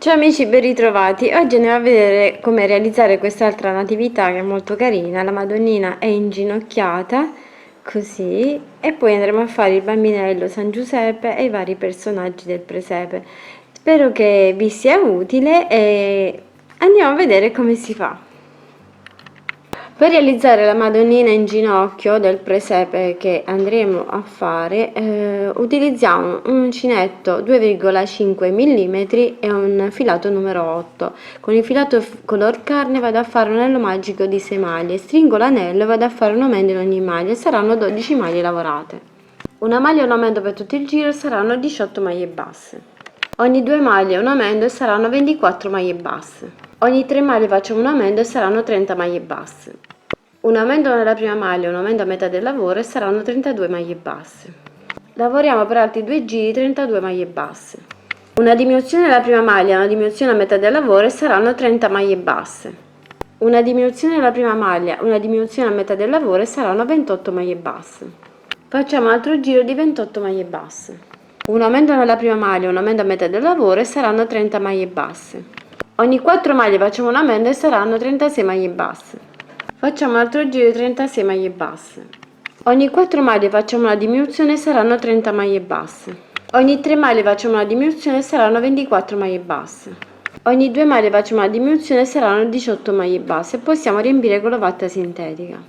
Ciao amici, ben ritrovati. Oggi andiamo a vedere come realizzare quest'altra natività che è molto carina. La Madonnina è inginocchiata, così, e poi andremo a fare il bambinello San Giuseppe e i vari personaggi del presepe. Spero che vi sia utile e andiamo a vedere come si fa. Per realizzare la Madonnina in ginocchio del presepe che andremo a fare, utilizziamo un uncinetto 2,5 mm e un filato numero 8. Con il filato color carne vado a fare un anello magico di 6 maglie, stringo l'anello e vado a fare un aumento in ogni maglia, saranno 12 maglie lavorate. Una maglia e un aumento per tutto il giro saranno 18 maglie basse. Ogni 2 maglie un aumento e saranno 24 maglie basse. Ogni 3 maglie facciamo un aumento e saranno 30 maglie basse. Un aumento nella prima maglia e un aumento a metà del lavoro e saranno 32 maglie basse. Lavoriamo per altri 2 giri 32 maglie basse. Una diminuzione nella prima maglia e una diminuzione a metà del lavoro e saranno 30 maglie basse. Una diminuzione nella prima maglia e una diminuzione a metà del lavoro e saranno 28 maglie basse. Facciamo un altro giro di 28 maglie basse. Un aumento nella prima maglia e un aumento a metà del lavoro e saranno 30 maglie basse. Ogni 4 maglie facciamo un aumento e saranno 36 maglie basse. Facciamo un altro giro di 36 maglie basse. Ogni 4 maglie facciamo una diminuzione e saranno 30 maglie basse. Ogni 3 maglie facciamo una diminuzione e saranno 24 maglie basse. Ogni 2 maglie facciamo una diminuzione e saranno 18 maglie basse e possiamo riempire con la vatta sintetica.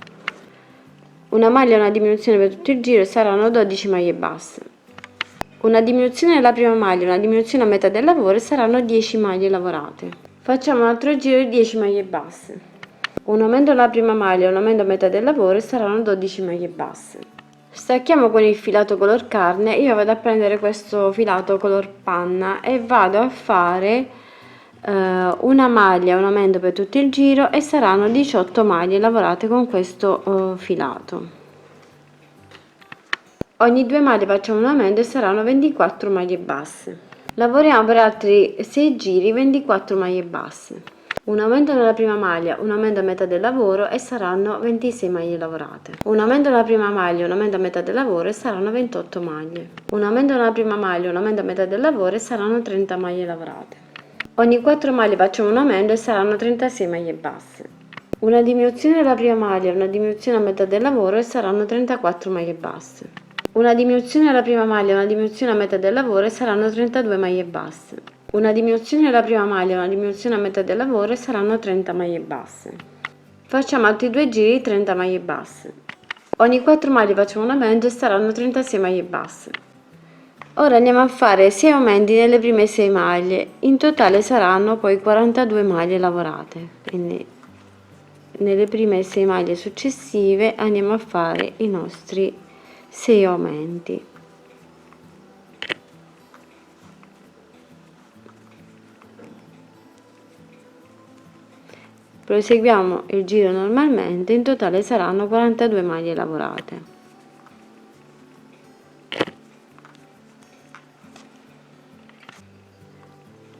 Una maglia e una diminuzione per tutto il giro e saranno 12 maglie basse. Una diminuzione nella prima maglia e una diminuzione a metà del lavoro e saranno 10 maglie lavorate. Facciamo un altro giro di 10 maglie basse. Un aumento alla prima maglia e un aumento a metà del lavoro e saranno 12 maglie basse. Stacchiamo con il filato color carne. Io vado a prendere questo filato color panna e vado a fare una maglia, un aumento per tutto il giro e saranno 18 maglie lavorate con questo filato. Ogni 2 maglie facciamo un aumento e saranno 24 maglie basse. Lavoriamo per altri 6 giri 24 maglie basse. Un aumento nella prima maglia, un aumento a metà del lavoro e saranno 26 maglie lavorate. Un aumento nella prima maglia, un aumento a metà del lavoro e saranno 28 maglie. Un aumento nella prima maglia, un aumento a metà del lavoro e saranno 30 maglie lavorate. Ogni 4 maglie facciamo un aumento e saranno 36 maglie basse. Una diminuzione nella prima maglia, una diminuzione a metà del lavoro e saranno 34 maglie basse. Una diminuzione nella prima maglia, una diminuzione a metà del lavoro e saranno 32 maglie basse. Una diminuzione nella prima maglia e una diminuzione a metà del lavoro e saranno 30 maglie basse. Facciamo altri 2 giri 30 maglie basse. Ogni 4 maglie facciamo un aumento e saranno 36 maglie basse. Ora andiamo a fare 6 aumenti nelle prime 6 maglie, in totale saranno poi 42 maglie lavorate, quindi nelle prime 6 maglie successive andiamo a fare i nostri 6 aumenti. Proseguiamo il giro normalmente, in totale saranno 42 maglie lavorate.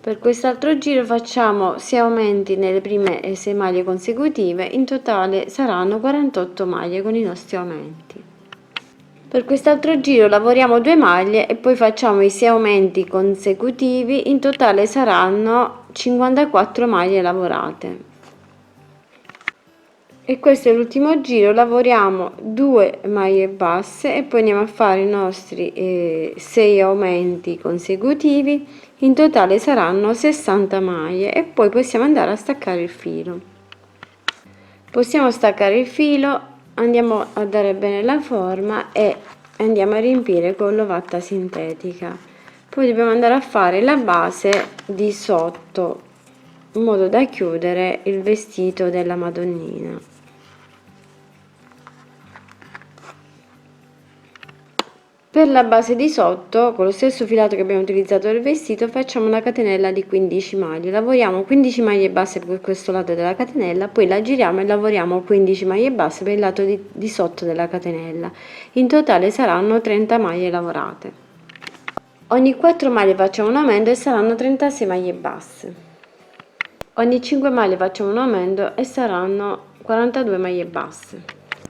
Per quest'altro giro facciamo 6 aumenti nelle prime 6 maglie consecutive, in totale saranno 48 maglie con i nostri aumenti. Per quest'altro giro lavoriamo 2 maglie e poi facciamo i 6 aumenti consecutivi, in totale saranno 54 maglie lavorate. E questo è l'ultimo giro, lavoriamo 2 maglie basse e poi andiamo a fare i nostri 6 aumenti consecutivi, in totale saranno 60 maglie e poi possiamo andare a staccare il filo. Possiamo staccare il filo, andiamo a dare bene la forma e andiamo a riempire con l'ovatta sintetica. Poi dobbiamo andare a fare la base di sotto in modo da chiudere il vestito della Madonnina. Per la base di sotto, con lo stesso filato che abbiamo utilizzato nel vestito, facciamo una catenella di 15 maglie. Lavoriamo 15 maglie basse per questo lato della catenella, poi la giriamo e lavoriamo 15 maglie basse per il lato di sotto della catenella. In totale saranno 30 maglie lavorate. Ogni 4 maglie facciamo un aumento e saranno 36 maglie basse. Ogni 5 maglie facciamo un aumento e saranno 42 maglie basse.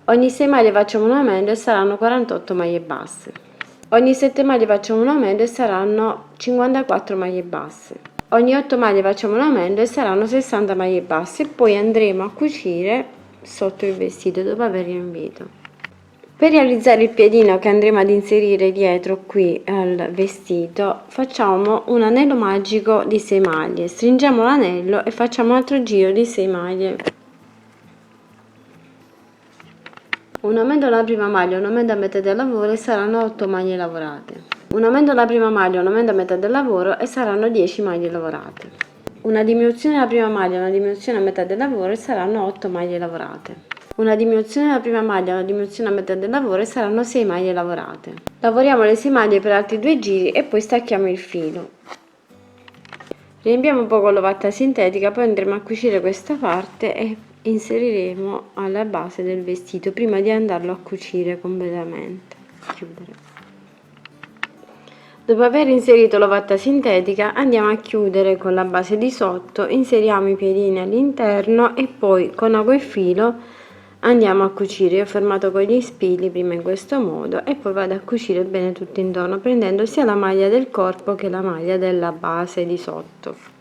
Ogni 6 maglie facciamo un aumento e saranno 48 maglie basse. Ogni 7 maglie facciamo un aumento e saranno 54 maglie basse. ogni 8 maglie facciamo un aumento e saranno 60 maglie basse, e poi andremo a cucire sotto il vestito dopo aver riempito. Per realizzare il piedino che andremo ad inserire dietro qui al vestito, facciamo un anello magico di 6 maglie, stringiamo l'anello e facciamo un altro giro di 6 maglie. Un aumento alla prima maglia, un aumento a metà del lavoro e saranno 8 maglie lavorate. Un aumento alla prima maglia, un aumento a metà del lavoro e saranno 10 maglie lavorate. Una diminuzione alla prima maglia, una diminuzione a metà del lavoro e saranno 8 maglie lavorate. Una diminuzione alla prima maglia, una diminuzione a metà del lavoro e saranno 6 maglie lavorate. Lavoriamo le 6 maglie per altri 2 giri e poi stacchiamo il filo. Riempiamo un po' con l'ovatta sintetica, poi andremo a cucire questa parte e inseriremo alla base del vestito prima di andarlo a cucire completamente. Chiudere. Dopo aver inserito l'ovatta sintetica andiamo a chiudere con la base di sotto, inseriamo i piedini all'interno e poi con ago e filo andiamo a cucire. Io ho fermato con gli spilli prima in questo modo e poi vado a cucire bene tutto intorno, prendendo sia la maglia del corpo che la maglia della base di sotto.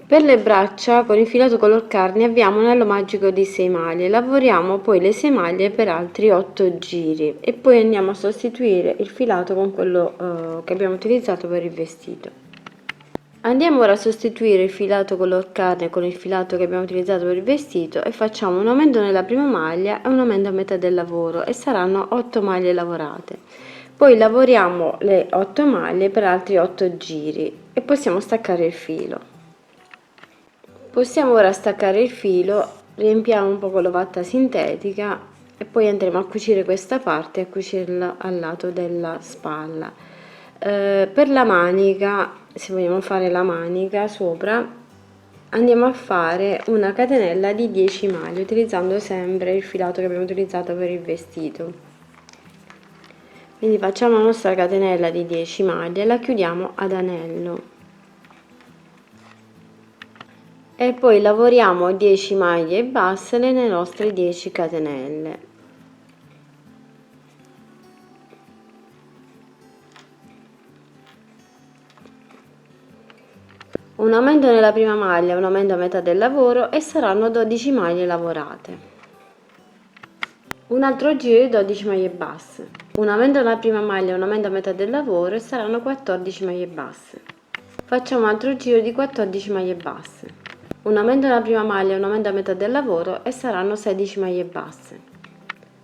Per le braccia con il filato color carne abbiamo un anello magico di 6 maglie, lavoriamo poi le 6 maglie per altri 8 giri e poi andiamo a sostituire il filato con quello che abbiamo utilizzato per il vestito. Andiamo ora a sostituire il filato color carne con il filato che abbiamo utilizzato per il vestito e facciamo un aumento nella prima maglia e un aumento a metà del lavoro e saranno 8 maglie lavorate. Poi lavoriamo le 8 maglie per altri 8 giri e possiamo staccare il filo. Possiamo ora staccare il filo, riempiamo un po' con l'ovatta sintetica e poi andremo a cucire questa parte e a cucirla al lato della spalla. Per la manica, se vogliamo fare la manica sopra, andiamo a fare una catenella di 10 maglie utilizzando sempre il filato che abbiamo utilizzato per il vestito. Quindi facciamo la nostra catenella di 10 maglie e la chiudiamo ad anello e poi lavoriamo 10 maglie basse nelle nostre 10 catenelle. Un aumento nella prima maglia, un aumento a metà del lavoro e saranno 12 maglie lavorate. Un altro giro di 12 maglie basse. Un aumento nella prima maglia, un aumento a metà del lavoro e saranno 14 maglie basse. Facciamo un altro giro di 14 maglie basse. Un aumento nella prima maglia, un aumento a metà del lavoro e saranno 16 maglie basse.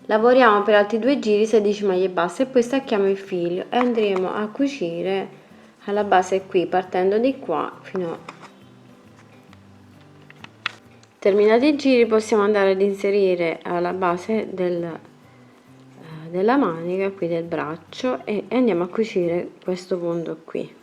Lavoriamo per altri 2 giri 16 maglie basse e poi stacchiamo il filo e andremo a cucire alla base qui, partendo di qua fino a... Terminati i giri possiamo andare ad inserire alla base della manica qui del braccio e andiamo a cucire questo punto qui.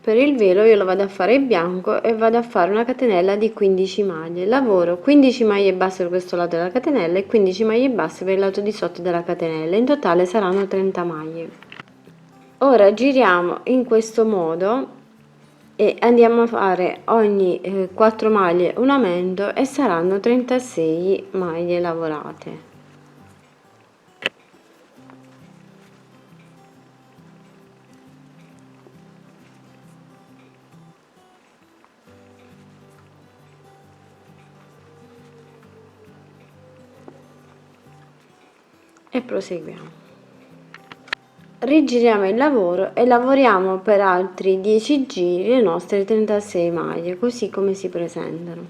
Per il velo io lo vado a fare bianco e vado a fare una catenella di 15 maglie. Lavoro 15 maglie basse per questo lato della catenella e 15 maglie basse per il lato di sotto della catenella. In totale saranno 30 maglie. Ora giriamo in questo modo e andiamo a fare ogni 4 maglie un aumento e saranno 36 maglie lavorate. E proseguiamo. Rigiriamo il lavoro e lavoriamo per altri 10 giri le nostre 36 maglie, così come si presentano.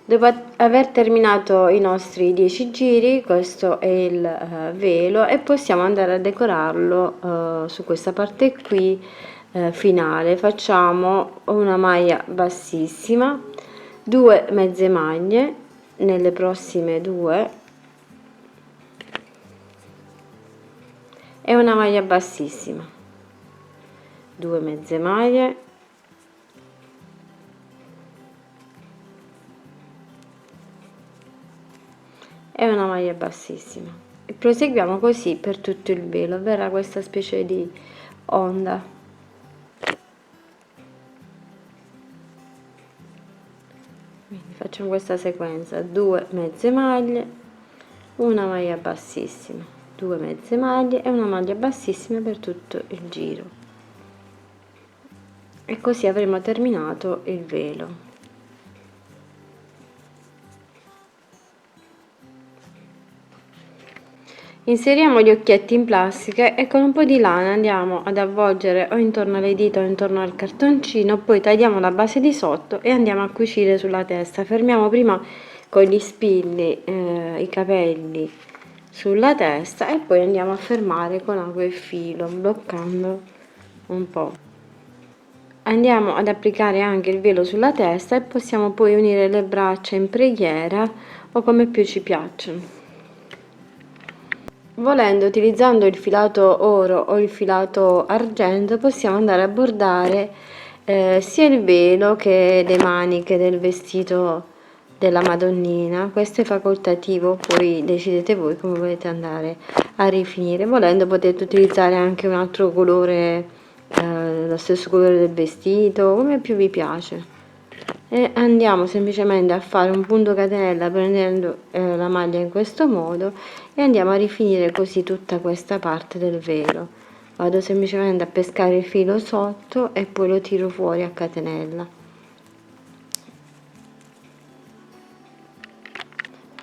Dopo aver terminato i nostri 10 giri, questo è il velo e possiamo andare a decorarlo su questa parte qui finale. Facciamo una maglia bassissima, 2 mezze maglie nelle prossime 2 e una maglia bassissima, 2 mezze maglie e una maglia bassissima e proseguiamo così per tutto il velo. Verrà questa specie di onda. facciamo questa sequenza: 2 mezze maglie, una maglia bassissima, 2 mezze maglie e una maglia bassissima per tutto il giro, e così avremo terminato il velo. Inseriamo gli occhietti in plastica e con un po' di lana andiamo ad avvolgere o intorno alle dita o intorno al cartoncino, poi tagliamo la base di sotto e andiamo a cucire sulla testa. Fermiamo prima con gli spilli i capelli sulla testa e poi andiamo a fermare con ago e filo, bloccando un po'. Andiamo ad applicare anche il velo sulla testa e possiamo poi unire le braccia in preghiera o come più ci piacciono. Volendo, utilizzando il filato oro o il filato argento, possiamo andare a bordare sia il velo che le maniche del vestito della Madonnina. Questo è facoltativo, poi decidete voi come volete andare a rifinire. Volendo potete utilizzare anche un altro colore, lo stesso colore del vestito, come più vi piace. E andiamo semplicemente a fare un punto catenella prendendo la maglia in questo modo e andiamo a rifinire così tutta questa parte del velo. Vado semplicemente a pescare il filo sotto e poi lo tiro fuori a catenella.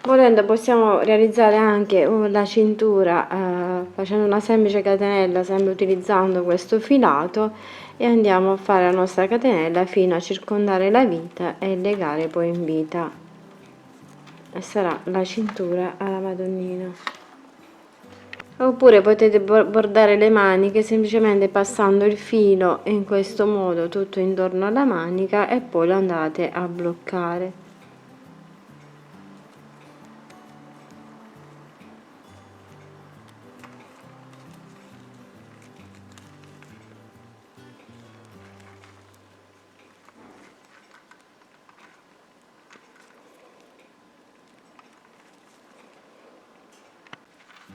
Volendo possiamo realizzare anche la cintura facendo una semplice catenella, sempre utilizzando questo filato, e andiamo a fare la nostra catenella fino a circondare la vita e legare poi in vita, e sarà la cintura alla Madonnina. Oppure potete bordare le maniche semplicemente passando il filo in questo modo tutto intorno alla manica e poi lo andate a bloccare.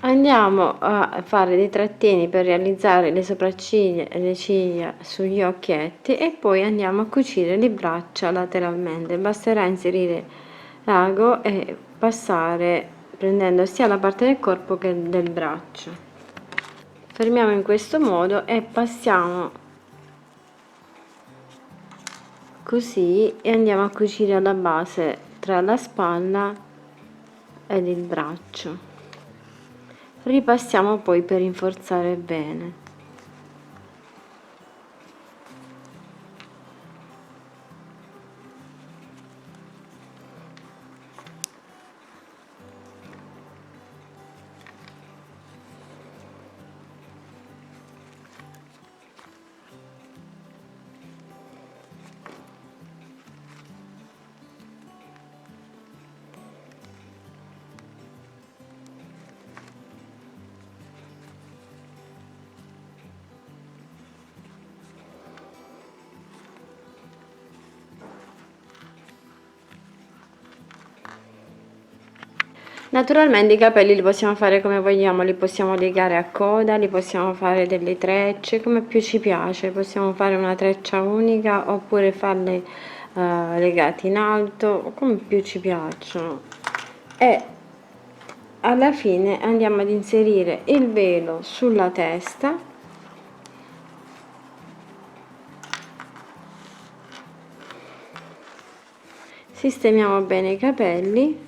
Andiamo a fare dei trattini per realizzare le sopracciglia e le ciglia sugli occhietti e poi andiamo a cucire le braccia lateralmente. Basterà inserire l'ago e passare prendendo sia la parte del corpo che del braccio. Fermiamo in questo modo e passiamo così e andiamo a cucire alla base tra la spalla ed il braccio. Ripassiamo poi per rinforzare bene. Naturalmente i capelli li possiamo fare come vogliamo, li possiamo legare a coda, li possiamo fare delle trecce, come più ci piace. Possiamo fare una treccia unica oppure farle legate in alto, come più ci piacciono. E alla fine andiamo ad inserire il velo sulla testa, sistemiamo bene i capelli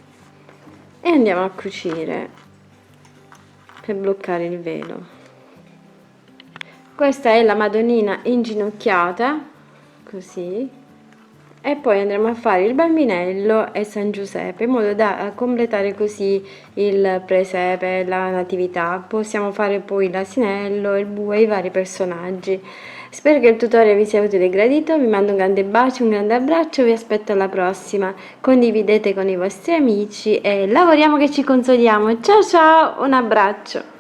e andiamo a cucire per bloccare il velo. Questa è la Madonnina inginocchiata, così, e poi andremo a fare il bambinello e San Giuseppe in modo da completare così il presepe, la natività. Possiamo fare poi l'asinello, il bue, i vari personaggi. Spero che il tutorial vi sia utile e gradito, vi mando un grande bacio, un grande abbraccio, vi aspetto alla prossima, condividete con i vostri amici e lavoriamo che ci consoliamo. Ciao ciao, un abbraccio!